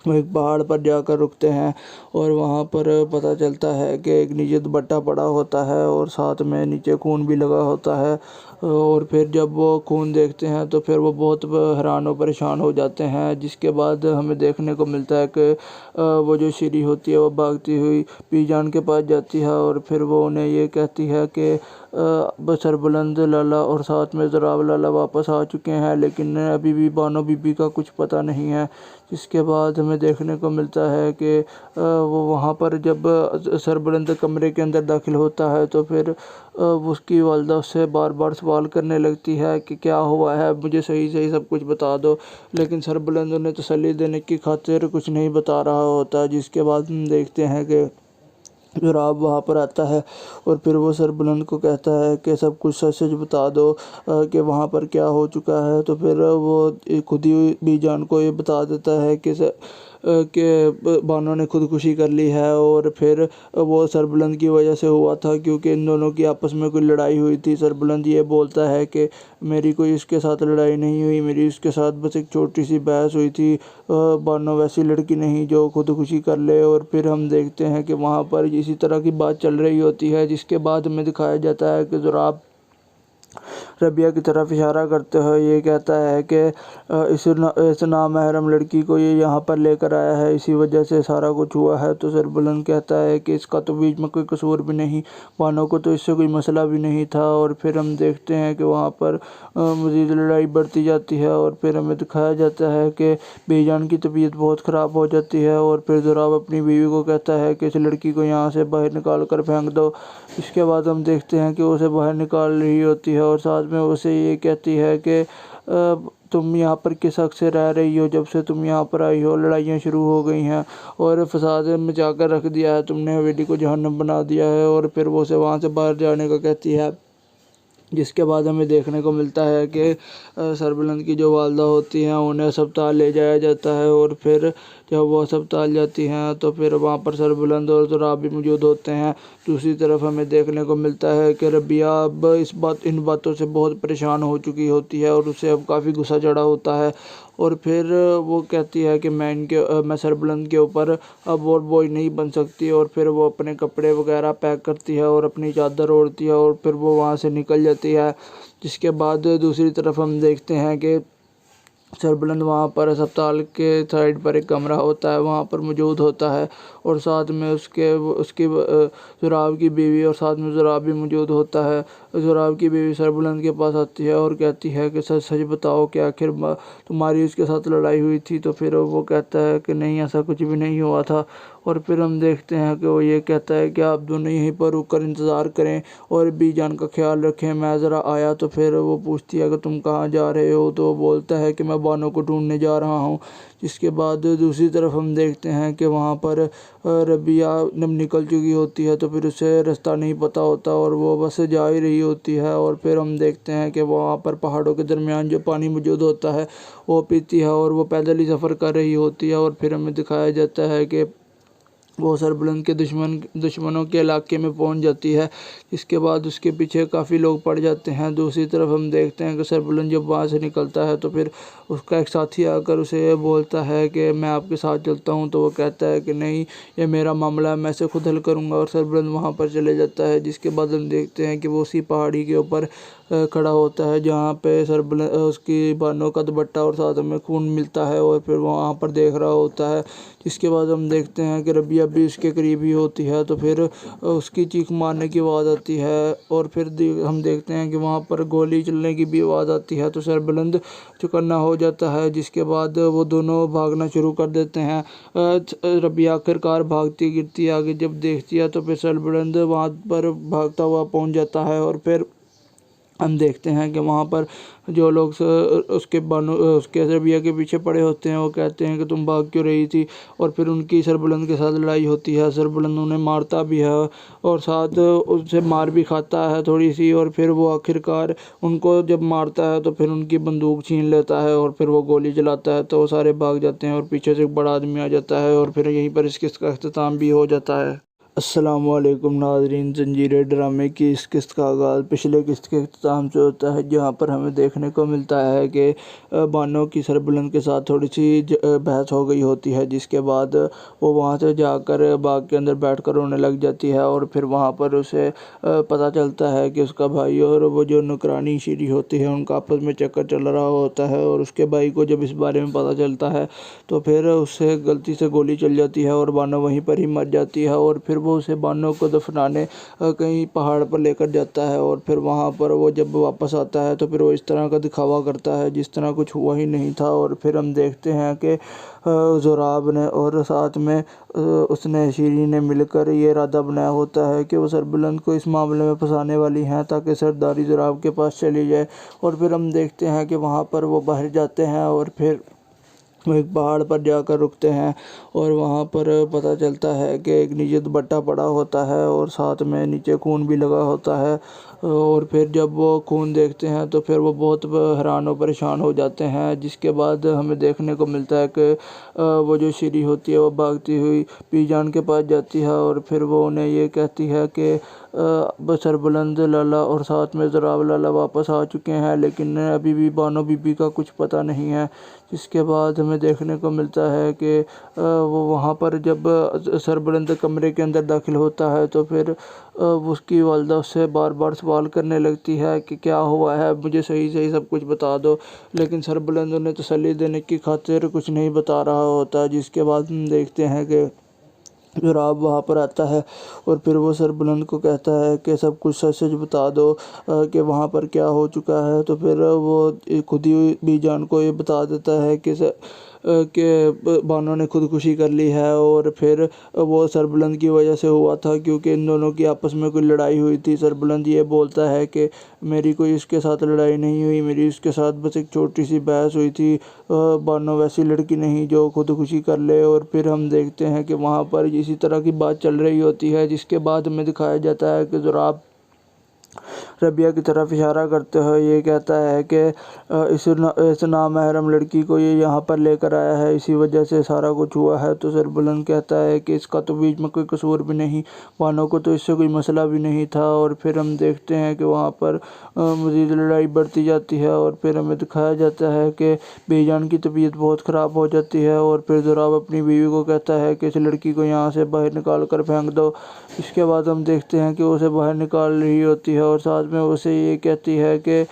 वो एक पहाड़ पर जाकर रुकते हैं और वहाँ पर पता चलता है कि एक नीचे दुपट्टा पड़ा होता है और साथ में नीचे खून भी लगा होता है। और फिर जब वो खून देखते हैं तो फिर वो बहुत हैरान और परेशान हो जाते हैं। जिसके बाद हमें देखने को मिलता है कि वो जो शीरी होती है वो भागती हुई बीजान के पास जाती है और फिर वो उन्हें ये कहती है कि सरबुलंद लाला और साथ में ज़ुराब लाला वापस आ चुके हैं, लेकिन अभी भी बानो बीबी का कुछ पता नहीं है। जिसके बाद हमें देखने को मिलता है कि वो वहाँ पर जब सरबुलंद कमरे के अंदर दाखिल होता है तो फिर उसकी वालिदा उससे बार बार सवाल करने लगती है कि क्या हुआ है, मुझे सही सही सब कुछ बता दो। लेकिन सरबुलंद उन्हें तसल्ली देने की खातिर कुछ नहीं बता रहा होता। जिसके बाद हम देखते हैं कि ज़ुराब वहाँ पर आता है और फिर वो सरबुलंद को कहता है कि सब कुछ सच सच बता दो कि वहाँ पर क्या हो चुका है। तो फिर वो खुद ही बीजान को ये बता देता है कि बानो ने खुदकुशी कर ली है और फिर वो सरबुलंद की वजह से हुआ था क्योंकि इन दोनों की आपस में कोई लड़ाई हुई थी। सरबुलंद ये बोलता है कि मेरी कोई इसके साथ लड़ाई नहीं हुई, मेरी इसके साथ बस एक छोटी सी बहस हुई थी। बानो वैसी लड़की नहीं जो खुदकुशी कर ले। और फिर हम देखते हैं कि वहाँ पर इसी तरह की बात चल रही होती है। जिसके बाद हमें दिखाया जाता है कि ज़ुराब रबिया की तरफ इशारा करते हुए ये कहता है कि इस नामहरम लड़की को ये यहाँ पर लेकर आया है, इसी वजह से सारा कुछ हुआ है। तो सरबुलंद कहता है कि इसका तो बीच में कोई कसूर भी नहीं, बानो को तो इससे कोई मसला भी नहीं था। और फिर हम देखते हैं कि वहाँ पर मज़ीद लड़ाई बढ़ती जाती है और फिर हमें दिखाया जाता है कि बीजान की तबीयत बहुत ख़राब हो जाती है। और फिर ज़ुराब अपनी बीवी को कहता है कि इस लड़की को यहाँ से बाहर निकाल कर फेंक दो। इसके बाद हम देखते हैं कि उसे बाहर निकाल रही होती है और साथ में उसे ये कहती है कि तुम यहाँ पर किस हक से रह रही हो? जब से तुम यहाँ पर आई हो लड़ाइयाँ शुरू हो गई हैं और फसाद मचा कर रख दिया है, तुमने हवेली को जहन्नम बना दिया है। और फिर वो उसे वहाँ से बाहर जाने का कहती है, जिसके बाद हमें देखने को मिलता है कि सरबलंद की जो वालदा होती हैं उन्हें अस्पताल ले जाया जाता है। और फिर जब वो अस्पताल जाती हैं तो फिर वहाँ पर सरबलंद और ज़ुराब भी मौजूद होते हैं। दूसरी तरफ हमें देखने को मिलता है कि रबिया अब इन बातों से बहुत परेशान हो चुकी होती है और उसे अब काफ़ी गुस्सा चढ़ा होता है। और फिर वो कहती है कि मैं सरबलंद के ऊपर अब और बोझ नहीं बन सकती। और फिर वो अपने कपड़े वगैरह पैक करती है और अपनी चादर ओढ़ती है और फिर वो वहाँ से निकल जाती है। जिसके बाद दूसरी तरफ हम देखते हैं कि सरबलंद वहाँ पर अस्पताल के साइड पर एक कमरा होता है, वहाँ पर मौजूद होता है और साथ में उसकी ज़ुराब की बीवी और साथ में ज़ुराब भी मौजूद होता है। ज़ुराब की बीवी सरबलंद के पास आती है और कहती है कि सच सच बताओ कि आखिर तुम्हारी उसके साथ लड़ाई हुई थी? तो फिर वो कहता है कि नहीं, ऐसा कुछ भी नहीं हुआ था। और फिर हम देखते हैं कि वो ये कहता है कि आप दोनों यहीं पर रुक कर इंतज़ार करें और बीजान का ख्याल रखें, मैं ज़रा आया। तो फिर वो पूछती है कि तुम कहाँ जा रहे हो? तो वो बोलता है कि मैं बानो को ढूंढने जा रहा हूँ। जिसके बाद दूसरी तरफ हम देखते हैं कि वहाँ पर रबिया जब निकल चुकी होती है तो फिर उसे रास्ता नहीं पता होता और वो बस जा ही रही होती है। और फिर हम देखते हैं कि वहाँ पर पहाड़ों के दरमियान जो पानी मौजूद होता है वो पीती है और वो पैदल ही सफ़र कर रही होती है। और फिर हमें दिखाया जाता है कि वो सरबलंद के दुश्मनों के इलाके में पहुंच जाती है। इसके बाद उसके पीछे काफ़ी लोग पड़ जाते हैं। दूसरी तरफ हम देखते हैं कि सरबलंद जब वहाँ से निकलता है तो फिर उसका एक साथी आकर उसे बोलता है कि मैं आपके साथ चलता हूँ। तो वो कहता है कि नहीं, ये मेरा मामला है, मैं इसे खुद हल करूँगा। और सरबलंद वहाँ पर चले जाता है। जिसके बाद हम देखते हैं कि वो उसी पहाड़ी के ऊपर खड़ा होता है जहाँ पे सरबलंद उसकी बानों का दुपट्टा और साथ में खून मिलता है और फिर वो वहाँ पर देख रहा होता है। जिसके बाद हम देखते हैं कि रबिया भी उसके करीब ही होती है। तो फिर उसकी चीख मारने की आवाज़ आती है और फिर हम देखते हैं कि वहाँ पर गोली चलने की भी आवाज़ आती है। तो सरबलंद चौकन्ना हो जाता है। जिसके बाद वो दोनों भागना शुरू कर देते हैं। रबिया आखिरकार भागती गिरती आगे जब देखती है तो फिर सरबलंद वहाँ पर भागता हुआ पहुँच जाता है। और फिर हम देखते हैं कि वहाँ पर जो लोग उसके रबिया के पीछे पड़े होते हैं वो कहते हैं कि तुम भाग क्यों रही थी? और फिर उनकी सरबलंद के साथ लड़ाई होती है। सरबलंद उन्हें मारता भी है और साथ उससे मार भी खाता है थोड़ी सी। और फिर वो आखिरकार उनको जब मारता है तो फिर उनकी बंदूक छीन लेता है और फिर वो गोली चलाता है। तो वो सारे भाग जाते हैं और पीछे से एक बड़ा आदमी आ जाता है और फिर यहीं पर इस किस्त का अख्ताम भी हो जाता है। अस्सलामुअलैकुम नाज़रीन, ज़ंजीर ड्रामे की इस किस्त का आगाज़ पिछले किस्त के अख्ताम से होता है, जहाँ पर हमें देखने को मिलता है कि बानो की सरबलंद के साथ थोड़ी सी बहस हो गई होती है। जिसके बाद वो वहाँ से जाकर बाग के अंदर बैठकर रोने लग जाती है। और फिर वहाँ पर उसे पता चलता है कि उसका भाई और वो जो नुकरानी शीरी होती है उनका आपस में चक्कर चल रहा होता है। और उसके भाई को जब इस बारे में पता चलता है तो फिर उससे गलती से गोली चल जाती है और बानो वहीं पर ही मर जाती है। और फिर वो उसे बानो को दफनाने कहीं पहाड़ पर लेकर जाता है। और फिर वहाँ पर वो जब वापस आता है तो फिर वो इस तरह का दिखावा करता है जिस तरह कुछ हुआ ही नहीं था। और फिर हम देखते हैं कि ज़ुराब ने और साथ में उसने शीरी ने मिलकर ये इरादा बनाया होता है कि वो सरबलंद को इस मामले में फंसाने वाली हैं ताकि सरदारी ज़ुराब के पास चली जाए। और फिर हम देखते हैं कि वहाँ पर वो बाहर जाते हैं और फिर वो एक पहाड़ पर जाकर रुकते हैं और वहाँ पर पता चलता है कि एक नीचे दुपट्टा पड़ा होता है और साथ में नीचे खून भी लगा होता है। और फिर जब वो खून देखते हैं तो फिर वो बहुत हैरान और परेशान हो जाते हैं। जिसके बाद हमें देखने को मिलता है कि वो जो शीरी होती है वो भागती हुई बीजान के पास जाती है और फिर वो उन्हें ये कहती है कि सरबलंद लाला और साथ में ज़ुराब लाला वापस आ चुके हैं, लेकिन अभी भी बानो बीबी का कुछ पता नहीं है। जिसके बाद हमें देखने को मिलता है कि वो वहाँ पर जब सरबलंद कमरे के अंदर दाखिल होता है तो फिर उसकी वालदा उससे बार बार सवाल करने लगती है कि क्या हुआ है, मुझे सही सही सब कुछ बता दो। लेकिन सरबलंद उन्हें तसल्ली देने की खातिर कुछ नहीं बता रहा होता। जिसके बाद हम देखते हैं कि ज़ुराब वहाँ पर आता है और फिर वो सरबलंद को कहता है कि सब कुछ सच सच बता दो कि वहाँ पर क्या हो चुका है। तो फिर वो खुद ही बीजान को ये बता देता है कि कि बानो ने खुदकुशी कर ली है और फिर वो सरबुलंद की वजह से हुआ था, क्योंकि इन दोनों की आपस में कोई लड़ाई हुई थी। सरबुलंद ये बोलता है कि मेरी कोई इसके साथ लड़ाई नहीं हुई, मेरी इसके साथ बस एक छोटी सी बहस हुई थी। बानो वैसी लड़की नहीं जो खुदकुशी कर ले। और फिर हम देखते हैं कि वहाँ पर इसी तरह की बात चल रही होती है, जिसके बाद हमें दिखाया जाता है कि ज़ुराब रबिया की तरफ इशारा करते हुए ये कहता है कि इस नामहरम लड़की को ये यहाँ पर लेकर आया है, इसी वजह से सारा कुछ हुआ है। तो सरबुलंद कहता है कि इसका तो बीच में कोई कसूर भी नहीं, बानो को तो इससे कोई मसला भी नहीं था। और फिर हम देखते हैं कि वहाँ पर मज़ीद लड़ाई बढ़ती जाती है और फिर हमें दिखाया जाता है कि बेजान की तबीयत बहुत ख़राब हो जाती है। और फिर ज़ुराब अपनी बीवी को कहता है कि इस लड़की को यहाँ से बाहर निकाल कर फेंक दो। इसके बाद हम देखते हैं कि उसे बाहर निकाल रही होती है और साथ में उसे ये कहती है कि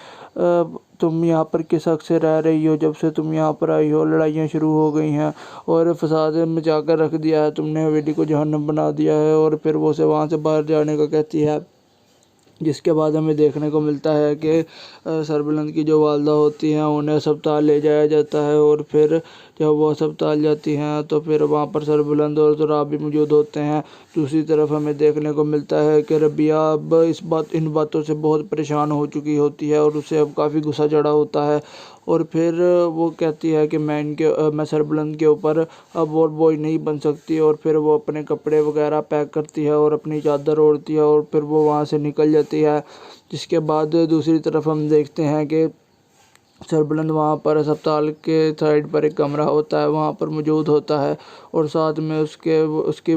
तुम यहाँ पर किस हक़ से रह रही हो, जब से तुम यहाँ पर आई हो लड़ाइयाँ शुरू हो गई हैं और फसाद मचा कर रख दिया है, तुमने हवेली को जहन्नम बना दिया है। और फिर वो उसे वहाँ से बाहर जाने को कहती है, जिसके बाद हमें देखने को मिलता है कि सरबुलंद की जो वालदा होती हैं उन्हें अस्पताल ले जाया जाता है। और फिर जब वो अस्पताल जाती हैं तो फिर वहाँ पर सरबुलंद और ज़ुराब भी मौजूद होते हैं। दूसरी तरफ हमें देखने को मिलता है कि रबिया अब इन बातों से बहुत परेशान हो चुकी होती है और उसे अब काफ़ी गुस्सा चढ़ा होता है। और फिर वो कहती है कि मैं सरबुलंद के ऊपर अब और बोझ नहीं बन सकती। और फिर वो अपने कपड़े वगैरह पैक करती है और अपनी चादर ओढ़ती है और फिर वो वहाँ से निकल जाती है। जिसके बाद दूसरी तरफ हम देखते हैं कि सरबुलंद वहाँ पर अस्पताल के साइड पर एक कमरा होता है, वहाँ पर मौजूद होता है और साथ में उसकी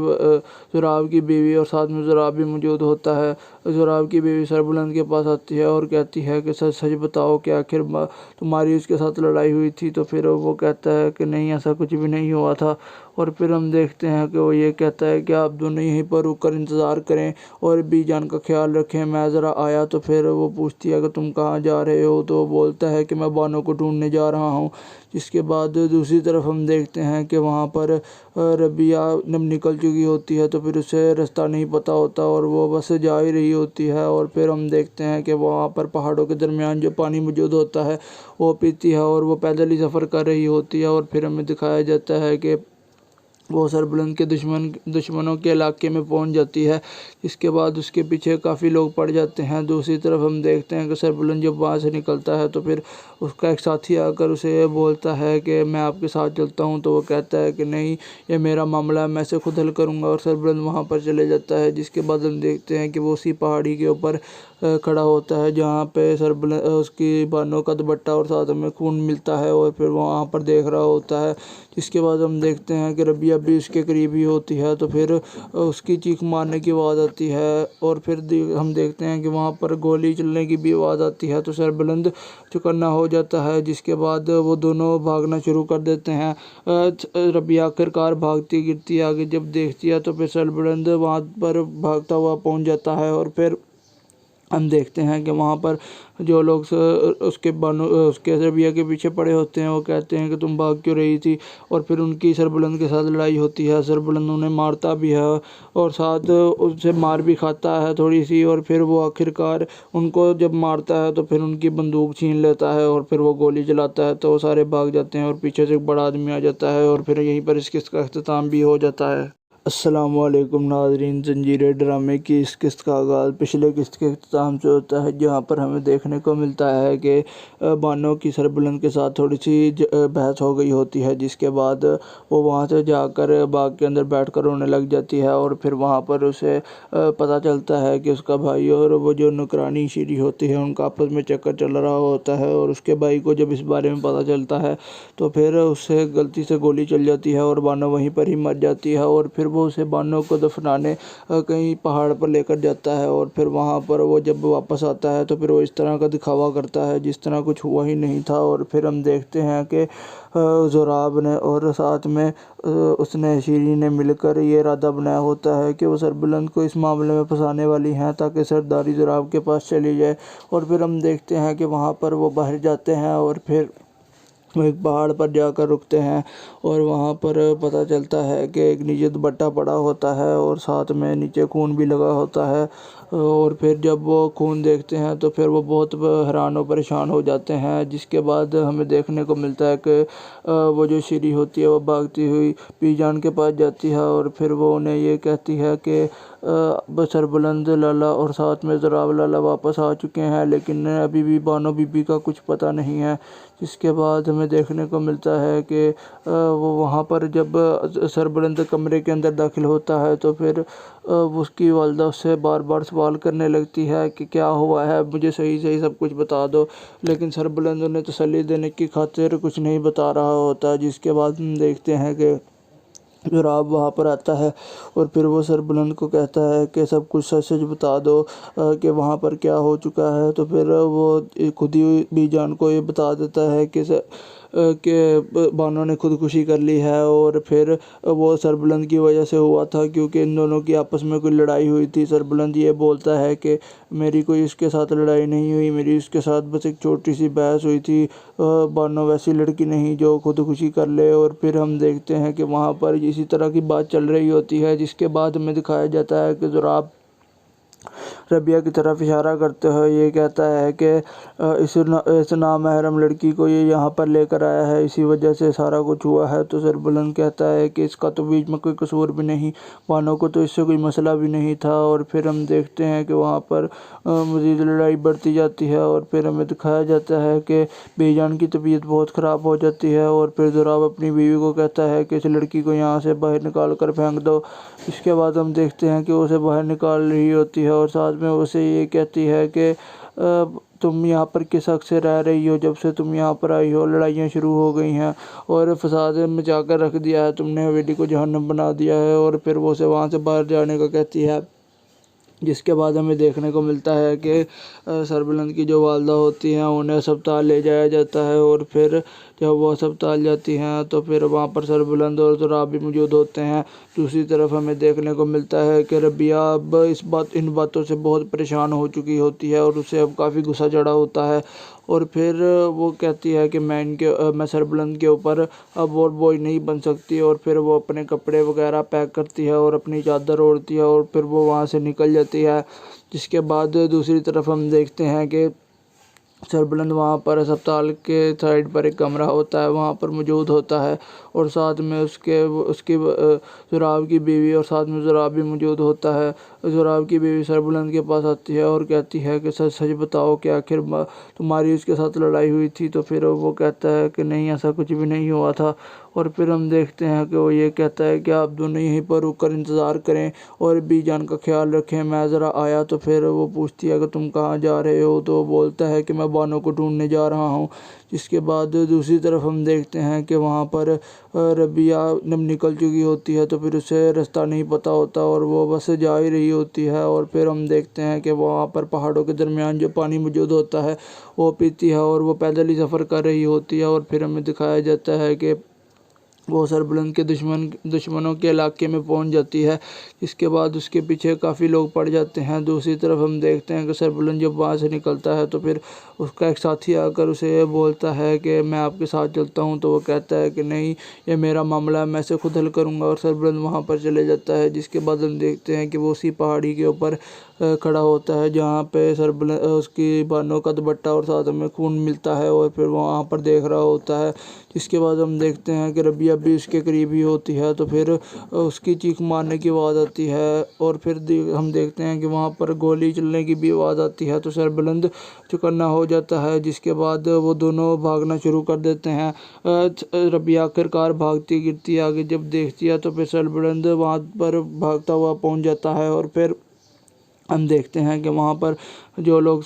ज़ुराब की बीवी और साथ में ज़ुराब भी मौजूद होता है। ज़ुराब की बीवी सरबुलंद के पास आती है और कहती है कि सच सच बताओ कि आखिर तुम्हारी उसके साथ लड़ाई हुई थी। तो फिर वो कहता है कि नहीं, ऐसा कुछ भी नहीं हुआ था। और फिर हम देखते हैं कि वो ये कहता है कि आप दोनों यहीं पर रुक कर इंतज़ार करें और बीजान का ख्याल रखें, मैं ज़रा आया। तो फिर वो पूछती है कि तुम कहाँ जा रहे हो, तो वो बोलता है कि मैं बानो को ढूंढने जा रहा हूँ। जिसके बाद दूसरी तरफ हम देखते हैं कि वहाँ पर रबिया जब निकल चुकी होती है तो फिर उसे रास्ता नहीं पता होता और वो बस जा ही रही होती है। और फिर हम देखते हैं कि वहाँ पर पहाड़ों के दरमियान जो पानी मौजूद होता है वो पीती है और वो पैदल ही सफ़र कर रही होती है। और फिर हमें दिखाया जाता है कि वो सरबुलंद के दुश्मनों के इलाके में पहुंच जाती है। इसके बाद उसके पीछे काफ़ी लोग पड़ जाते हैं। दूसरी तरफ हम देखते हैं कि सरबुलंद जब वहाँ से निकलता है तो फिर उसका एक साथी आकर उसे बोलता है कि मैं आपके साथ चलता हूँ। तो वो कहता है कि नहीं, ये मेरा मामला है, मैं इसे खुद हल करूँगा। और सरबुलंद वहाँ पर चले जाता है। जिसके बाद हम देखते हैं कि वो उसी पहाड़ी के ऊपर खड़ा होता है जहाँ पे सरबुलंद उसकी बानो का दुपट्टा और साथ में खून मिलता है और फिर वो वहाँ पर देख रहा होता है। जिसके बाद हम देखते हैं कि रबिया भी उसके करीब ही होती है। तो फिर उसकी चीख मारने की आवाज़ आती है और फिर हम देखते हैं कि वहाँ पर गोली चलने की भी आवाज़ आती है। तो सरबुलंद चौकन्ना हो जाता है। जिसके बाद वो दोनों भागना शुरू कर देते हैं। रबिया आखिरकार भागती गिरती आगे जब देखती है तो फिर सरबुलंद वहाँ पर भागता हुआ पहुँच जाता है। और फिर हम देखते हैं कि वहाँ पर जो लोग उसके रबिया के पीछे पड़े होते हैं वो कहते हैं कि तुम भाग क्यों रही थी। और फिर उनकी सरबुलंद के साथ लड़ाई होती है। सरबुलंद उन्हें मारता भी है और साथ उससे मार भी खाता है थोड़ी सी। और फिर वो आखिरकार उनको जब मारता है तो फिर उनकी बंदूक छीन लेता है और फिर वो गोली चलाता है। तो वो सारे भाग जाते हैं और पीछे से एक बड़ा आदमी आ जाता है और फिर यहीं पर इस किस्त का अख्ताम भी हो जाता है। अस्सलामुअलैकुम नाज़रीन, ज़ंजीरे ड्रामे की इस किस्त का आगाज़ पिछले किस्त के अख्ताम से होता है, जहाँ पर हमें देखने को मिलता है कि बानो की सरबुलंद के साथ थोड़ी सी बहस हो गई होती है। जिसके बाद वो वहाँ से जाकर बाग के अंदर बैठकर रोने लग जाती है। और फिर वहाँ पर उसे पता चलता है कि उसका भाई और वो जो नुकरानी शीरी होती है उनका आपस में चक्कर चल रहा होता है। और उसके भाई को जब इस बारे में पता चलता है तो फिर उससे गलती से गोली चल जाती है और बानो वहीं पर ही मर जाती है। और फिर वो उसे बानो को दफनाने कहीं पहाड़ पर लेकर जाता है। और फिर वहाँ पर वो जब वापस आता है तो फिर वो इस तरह का दिखावा करता है जिस तरह कुछ हुआ ही नहीं था। और फिर हम देखते हैं कि ज़ुराब ने और साथ में उसने शीरी ने मिलकर ये इरादा बनाया होता है कि वो सरबुलंद को इस मामले में फंसाने वाली हैं ताकि सरदारी ज़ुराब के पास चली जाए। और फिर हम देखते हैं कि वहाँ पर वो बाहर जाते हैं और फिर وہ ایک پہاڑ پر جا کر رکتے ہیں اور وہاں پر پتہ چلتا ہے کہ ایک نیچے دوپٹہ پڑا ہوتا ہے اور ساتھ میں نیچے خون بھی لگا ہوتا ہے، اور پھر جب وہ خون دیکھتے ہیں تو پھر وہ بہت حیران و پریشان ہو جاتے ہیں، جس کے بعد ہمیں دیکھنے کو ملتا ہے کہ وہ جو شیری ہوتی ہے وہ بھاگتی ہوئی بی جان کے پاس جاتی ہے اور پھر وہ انہیں یہ کہتی ہے کہ سربلند لالا اور ساتھ میں ضراب لالا واپس آ چکے ہیں، لیکن ابھی بھی بانو بی بی کا کچھ پتہ نہیں ہے۔ جس کے بعد ہمیں دیکھنے کو ملتا ہے کہ وہ وہاں پر جب سربلند کمرے کے اندر داخل ہوتا ہے تو پھر اس کی والدہ اس سے بار بار سوال کرنے لگتی ہے کہ کیا ہوا ہے، مجھے صحیح صحیح سب کچھ بتا دو، لیکن سربلند انہیں تسلی دینے کی خاطر کچھ نہیں بتا رہا ہوتا۔ جس کے بعد ہم دیکھتے ہیں کہ ضراب وہاں پر آتا ہے اور پھر وہ سربلند کو کہتا ہے کہ سب کچھ سچ سچ بتا دو کہ وہاں پر کیا ہو چکا ہے، تو پھر وہ خود ہی بی جان کو یہ بتا دیتا ہے کہ بانو نے خودکشی کر لی ہے، اور پھر وہ سربلند کی وجہ سے ہوا تھا کیونکہ ان دونوں کی آپس میں کوئی لڑائی ہوئی تھی۔ سربلند یہ بولتا ہے کہ میری کوئی اس کے ساتھ لڑائی نہیں ہوئی، میری اس کے ساتھ بس ایک چھوٹی سی بحث ہوئی تھی، بانو ویسی لڑکی نہیں جو خودکشی کر لے۔ اور پھر ہم دیکھتے ہیں کہ وہاں پر اسی طرح کی بات چل رہی ہوتی ہے، جس کے بعد ہمیں دکھایا جاتا ہے کہ ضراب ربیہ کی طرف اشارہ کرتے ہوئے یہ کہتا ہے کہ اس نامحرم لڑکی کو یہ یہاں پر لے کر آیا ہے، اسی وجہ سے سارا کچھ ہوا ہے۔ تو سربلند کہتا ہے کہ اس کا تو بیچ میں کوئی قصور بھی نہیں، بانو کو تو اس سے کوئی مسئلہ بھی نہیں تھا۔ اور پھر ہم دیکھتے ہیں کہ وہاں پر مزید لڑائی بڑھتی جاتی ہے اور پھر ہمیں دکھایا جاتا ہے کہ بی جان کی طبیعت بہت خراب ہو جاتی ہے اور پھر ضراب اپنی بیوی کو کہتا ہے کہ اس لڑکی کو یہاں سے باہر نکال کر پھینک دو۔ اس کے بعد ہم دیکھتے ہیں کہ اسے باہر نکال رہی ہوتی ہے اور ساتھ میں اسے یہ کہتی ہے کہ تم یہاں پر کس حق سے رہ رہی ہو، جب سے تم یہاں پر آئی ہو لڑائیاں شروع ہو گئی ہیں اور فساد مچا کر رکھ دیا ہے، تم نے حویلی کو جہنم بنا دیا ہے۔ اور پھر وہ اسے وہاں سے باہر جانے کو کہتی ہے، جس کے بعد ہمیں دیکھنے کو ملتا ہے کہ سربلند کی جو والدہ ہوتی ہیں انہیں ہسپتال لے جایا جاتا ہے، اور پھر جب وہ ہسپتال جاتی ہیں تو پھر وہاں پر سربلند اور ضراب بھی موجود ہوتے ہیں۔ دوسری طرف ہمیں دیکھنے کو ملتا ہے کہ ربیہ اب ان باتوں سے بہت پریشان ہو چکی ہوتی ہے اور اسے اب کافی غصہ چڑھا ہوتا ہے، اور پھر وہ کہتی ہے کہ میں سربلند کے اوپر اب اور بوجھ نہیں بن سکتی، اور پھر وہ اپنے کپڑے وغیرہ پیک کرتی ہے اور اپنی چادر اوڑھتی ہے اور پھر وہ وہاں سے نکل جاتی ہے۔ جس کے بعد دوسری طرف ہم دیکھتے ہیں کہ سربلند وہاں پر ہسپتال کے سائڈ پر ایک کمرہ ہوتا ہے وہاں پر موجود ہوتا ہے، اور ساتھ میں اس کی ضراب کی بیوی اور ساتھ میں ضراب بھی موجود ہوتا ہے۔ ضراب کی بیوی سربلند کے پاس آتی ہے اور کہتی ہے کہ سچ سچ بتاؤ کہ آخر تمہاری اس کے ساتھ لڑائی ہوئی تھی، تو پھر وہ کہتا ہے کہ نہیں ایسا کچھ بھی نہیں ہوا تھا۔ اور پھر ہم دیکھتے ہیں کہ وہ یہ کہتا ہے کہ آپ دونوں یہیں پر رک کر انتظار کریں اور بی جان کا خیال رکھیں، میں ذرا آیا۔ تو پھر وہ پوچھتی ہے کہ تم کہاں جا رہے ہو، تو وہ بولتا ہے کہ میں بانو کو ڈھونڈنے جا رہا ہوں۔ جس کے بعد دوسری طرف ہم دیکھتے ہیں کہ وہاں پر ربیہ نکل چکی ہوتی ہے، تو پھر اسے رستہ نہیں پتہ ہوتا اور وہ بس جا ہی رہی ہوتی ہے، اور پھر ہم دیکھتے ہیں کہ وہاں پر پہاڑوں کے درمیان جو پانی موجود ہوتا ہے وہ پیتی ہے اور وہ پیدل ہی سفر کر رہی ہوتی ہے، اور پھر ہمیں دکھایا جاتا ہے کہ وہ سربلند کے دشمنوں کے علاقے میں پہنچ جاتی ہے، جس کے بعد اس کے پیچھے کافی لوگ پڑ جاتے ہیں۔ دوسری طرف ہم دیکھتے ہیں کہ سربلند جب وہاں سے نکلتا ہے تو پھر اس کا ایک ساتھی آ کر اسے یہ بولتا ہے کہ میں آپ کے ساتھ چلتا ہوں، تو وہ کہتا ہے کہ نہیں یہ میرا معاملہ ہے، میں اسے خود حل کروں گا، اور سربلند وہاں پر چلے جاتا ہے۔ جس کے بعد ہم دیکھتے ہیں کہ وہ اسی پہاڑی کے اوپر کھڑا ہوتا ہے جہاں پہ سربلند اس کی بانو کا دوپٹہ اور ساتھ میں خون ملتا ہے، اور پھر وہ وہاں پر دیکھ رہا ہوتا ہے۔ جس کے بعد ہم دیکھتے ہیں کہ ربیہ بھی اس کے قریب ہی ہوتی ہے، تو پھر اس کی چیخ مارنے کی آواز آتی ہے، اور پھر ہم دیکھتے ہیں کہ وہاں پر گولی چلنے کی بھی آواز آتی ہے، تو سربلند چکنا ہو جاتا ہے۔ جس کے بعد وہ دونوں بھاگنا شروع کر دیتے ہیں۔ ربیہ آخرکار بھاگتی گرتی ہے، آگے جب دیکھتی ہے تو پھر سربلند وہاں پر بھاگتا ہوا پہنچ جاتا ہے، اور پھر ہم دیکھتے ہیں کہ وہاں پر جو لوگ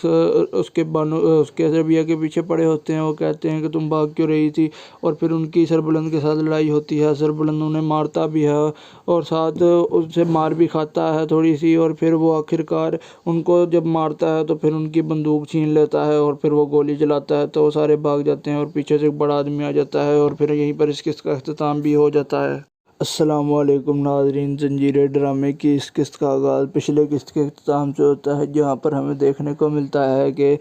اس کے ربیہ کے پیچھے پڑے ہوتے ہیں وہ کہتے ہیں کہ تم بھاگ کیوں رہی تھی، اور پھر ان کی سربلند کے ساتھ لڑائی ہوتی ہے۔ سربلند انہیں مارتا بھی ہے اور ساتھ ان سے مار بھی کھاتا ہے تھوڑی سی، اور پھر وہ آخرکار ان کو جب مارتا ہے تو پھر ان کی بندوق چھین لیتا ہے اور پھر وہ گولی چلاتا ہے، تو وہ سارے بھاگ جاتے ہیں اور پیچھے سے ایک بڑا آدمی آ جاتا ہے، اور پھر یہیں پر اس قسط کا اختتام بھی ہو جاتا ہے۔ अस्सलाम वालेकुम नाज़रीन, ज़ंजीर ड्रामे की इस किस्त का आगाज़ पिछले किस्त के अख्ताम से होता है, जहाँ पर हमें देखने को मिलता है कि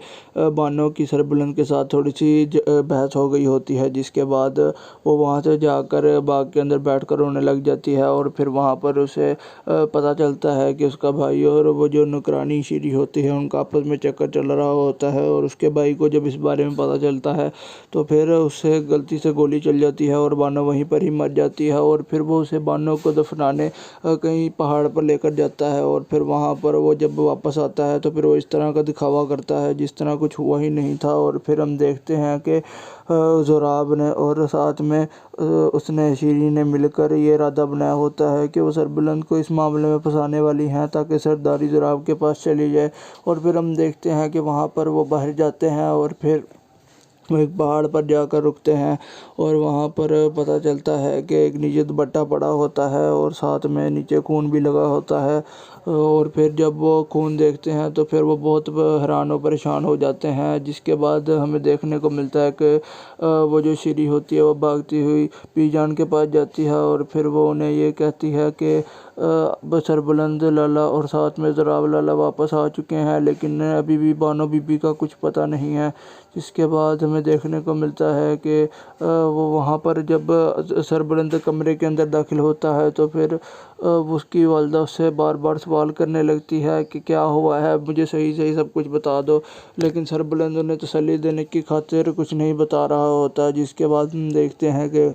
बानो की सरबुलंद के साथ थोड़ी सी बहस हो गई होती है, जिसके बाद वो वहाँ से जाकर बाग के अंदर बैठकर रोने लग जाती है। और फिर वहाँ पर उसे पता चलता है कि उसका भाई और वो जो नुकरानी शीरी होती है उनका आपस में चक्कर चल रहा होता है। और उसके भाई को जब इस बारे में पता चलता है तो फिर उससे गलती से गोली चल जाती है और बानो वहीं पर ही मर जाती है। और फिर वो उसे बानो को दफनाने कहीं पहाड़ पर लेकर जाता है। और फिर वहाँ पर वो जब वापस आता है तो फिर वो इस तरह का दिखावा करता है जिस तरह कुछ हुआ ही नहीं था। और फिर हम देखते हैं कि ज़ुराब ने और साथ में उसने शीरी ने मिलकर ये इरादा बनाया होता है कि वो सरबुलंद को इस मामले में फंसाने वाली हैं ताकि सरदारी ज़ुराब के पास चली जाए। और फिर हम देखते हैं कि वहाँ पर वो बाहर जाते हैं और फिर वो एक पहाड़ पर जाकर रुकते हैं। और वहाँ पर पता चलता है कि एक नीचे दुपट्टा पड़ा होता है और साथ में नीचे खून भी लगा होता है। और फिर जब वो खून देखते हैं तो फिर वो बहुत हैरान और परेशान हो जाते हैं, जिसके बाद हमें देखने को मिलता है कि वो जो शीरी होती है वो भागती हुई बीजान के पास जाती है। और फिर वो उन्हें ये कहती है कि सरबुलंद लाला और साथ में ज़ुराब लाला वापस आ चुके हैं, लेकिन अभी भी बानो बीबी का कुछ पता नहीं है। जिसके बाद हमें देखने को मिलता है कि वो वहाँ पर जब सरबुलंद कमरे के अंदर दाखिल होता है तो फिर उसकी वालिदा उससे बार बार सवाल करने लगती है कि क्या हुआ है, मुझे सही सही सब कुछ बता दो। लेकिन सरबुलंद उन्हें तसल्ली देने की खातिर कुछ नहीं बता रहा होता। जिसके बाद हम देखते हैं कि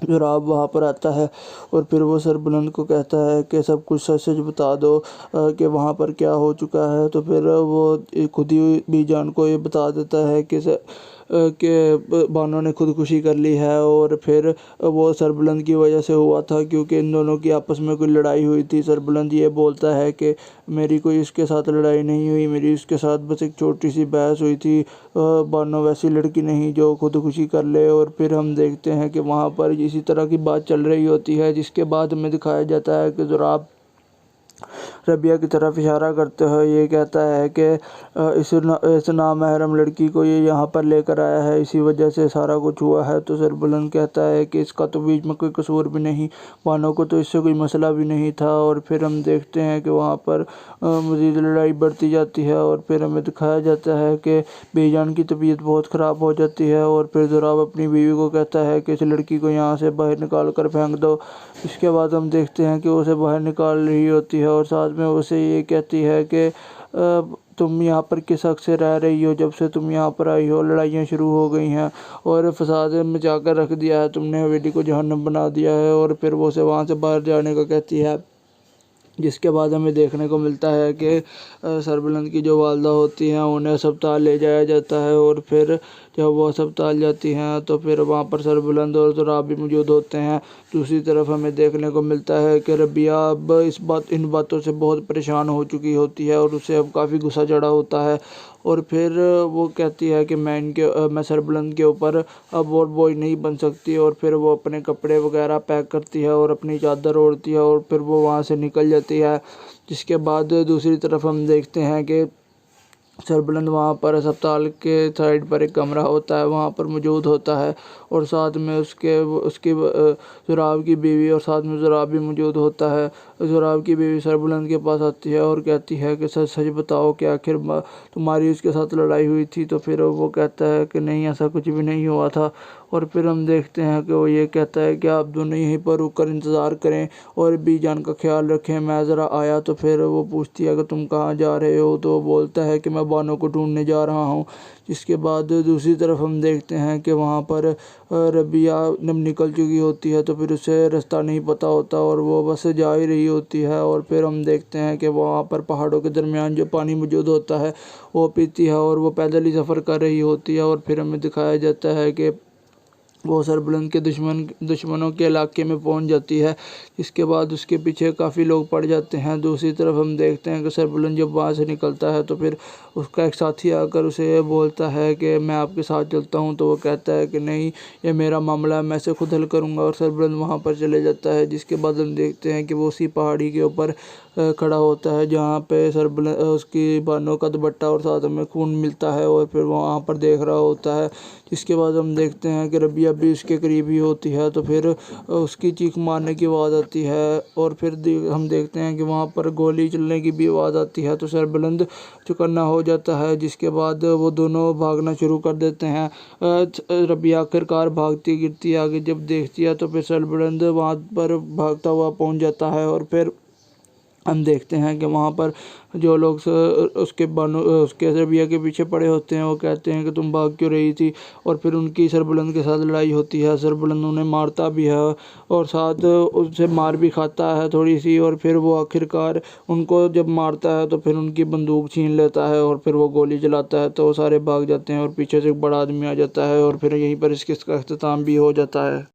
ज़ुराब वहाँ पर आता है और फिर वो सरबुलंद को कहता है कि सब कुछ सच सच बता दो कि वहाँ पर क्या हो चुका है। तो फिर वो खुद ही बीजान को ये बता देता है कि बानो ने खुदकुशी कर ली है और फिर वो सरबुलंद की वजह से हुआ था, क्योंकि इन दोनों की आपस में कोई लड़ाई हुई थी। सरबुलंद ये बोलता है कि मेरी कोई इसके साथ लड़ाई नहीं हुई, मेरी इसके साथ बस एक छोटी सी बहस हुई थी। बानो वैसी लड़की नहीं जो खुदकुशी कर ले। और फिर हम देखते हैं कि वहाँ पर इसी तरह की बात चल रही होती है, जिसके बाद हमें दिखाया जाता है कि ज़ुराब रबिया की तरफ इशारा करते हुए ये कहता है कि इस नामहरम लड़की को ये यहाँ पर लेकर आया है, इसी वजह से सारा कुछ हुआ है। तो सरबुलंद कहता है कि इसका तो बीच में कोई कसूर भी नहीं, बानो को तो इससे कोई मसला भी नहीं था। और फिर हम देखते हैं कि वहाँ पर मज़ीद लड़ाई बढ़ती जाती है और फिर हमें दिखाया जाता है कि बीजान की तबीयत बहुत ख़राब हो जाती है। और फिर ज़ुराब अपनी बीवी को कहता है कि इस लड़की को यहाँ से बाहर निकाल कर फेंक दो। इसके बाद हम देखते हैं कि उसे बाहर निकाल रही होती है और साथ में उसे ये कहती है कि तुम यहाँ पर किस हक़ से रह रही हो, जब से तुम यहाँ पर आई हो लड़ाइयाँ शुरू हो गई हैं और फसाद मचा कर रख दिया है, तुमने हवेली को जहन्नम बना दिया है। और फिर वो उसे वहाँ से बाहर जाने का कहती है। जिसके बाद हमें देखने को मिलता है कि सरबुलंद की जो वालिदा होती हैं उन्हें अस्पताल ले जाया जाता है। और फिर जब वो अस्पताल जाती हैं तो फिर वहाँ पर सरबुलंद और ज़ुराब भी मौजूद होते हैं। दूसरी तरफ हमें देखने को मिलता है कि रबिया अब इन बातों से बहुत परेशान हो चुकी होती है और उसे अब काफ़ी गुस्सा चढ़ा होता है। और फिर वो कहती है कि मैं सरबुलंद के ऊपर अब और बोझ नहीं बन सकती। और फिर वो अपने कपड़े वगैरह पैक करती है और अपनी चादर ओढ़ती है और फिर वो वहाँ से निकल जाती है। जिसके बाद दूसरी तरफ हम देखते हैं कि सरबुलंद वहाँ पर अस्पताल के साइड पर एक कमरा होता है, वहाँ पर मौजूद होता है और साथ में उसकी ज़ुराब की बीवी और साथ में ज़ुराब भी मौजूद होता है। ज़ुराब की बीवी सरबुलंद के पास आती है और कहती है कि सच सच बताओ कि आखिर तुम्हारी उसके साथ लड़ाई हुई थी। तो फिर वो कहता है कि नहीं, ऐसा कुछ भी नहीं हुआ था। और फिर हम देखते हैं कि वो ये कहता है कि आप दोनों यहीं पर रुक कर इंतज़ार करें और बीजान का ख्याल रखें, मैं ज़रा आया। तो फिर वो पूछती है कि तुम कहाँ जा रहे हो, तो वो बोलता है कि मैं बानो को ढूंढने जा रहा हूँ। जिसके बाद दूसरी तरफ हम देखते हैं कि वहाँ पर रबिया जब निकल चुकी होती है तो फिर उसे रास्ता नहीं पता होता और वो बस जा ही रही होती है। और फिर हम देखते हैं कि वहाँ पर पहाड़ों के दरमियान जो पानी मौजूद होता है वो पीती है और वो पैदल ही सफ़र कर रही होती है। और फिर हमें दिखाया जाता है कि वो सरबुलंद के दुश्मनों के इलाके में पहुंच जाती है। इसके बाद उसके पीछे काफ़ी लोग पड़ जाते हैं। दूसरी तरफ हम देखते हैं कि सरबुलंद जब वहाँ से निकलता है तो फिर उसका एक साथी आकर उसे बोलता है कि मैं आपके साथ चलता हूँ। तो वो कहता है कि नहीं, ये मेरा मामला है, मैं इसे खुद हल करूँगा। और सरबुलंद वहाँ पर चले जाता है। जिसके बाद हम देखते हैं कि वो उसी पहाड़ी के ऊपर खड़ा होता है, जहाँ पे सरबलंद उसकी बानो का दुपट्टा और साथ में खून मिलता है और फिर वो वहाँ पर देख रहा होता है। जिसके बाद हम देखते हैं कि रबिया भी उसके करीब ही होती है, तो फिर उसकी चीख मारने की आवाज़ आती है और फिर हम देखते हैं कि वहाँ पर गोली चलने की भी आवाज़ आती है, तो सरबलंद चौकन्ना हो जाता है। जिसके बाद वो दोनों भागना शुरू कर देते हैं। रबिया आखिरकार भागती गिरती आगे जब देखती है तो फिर सरबलंद वहाँ पर भागता हुआ पहुँच जाता है और फिर हम देखते हैं कि वहाँ पर जो लोग उसके रबिया के पीछे पड़े होते हैं वो कहते हैं कि तुम भाग क्यों रही थी, और फिर उनकी सरबलंद के साथ लड़ाई होती है। सरबलंद उन्हें मारता भी है और साथ उससे मार भी खाता है थोड़ी सी, और फिर वो आखिरकार उनको जब मारता है तो फिर उनकी बंदूक छीन लेता है और फिर वो गोली चलाता है, तो वो सारे भाग जाते हैं और पीछे से एक बड़ा आदमी आ जाता है और फिर यहीं पर इस किस्त का अख्ताम भी हो जाता है।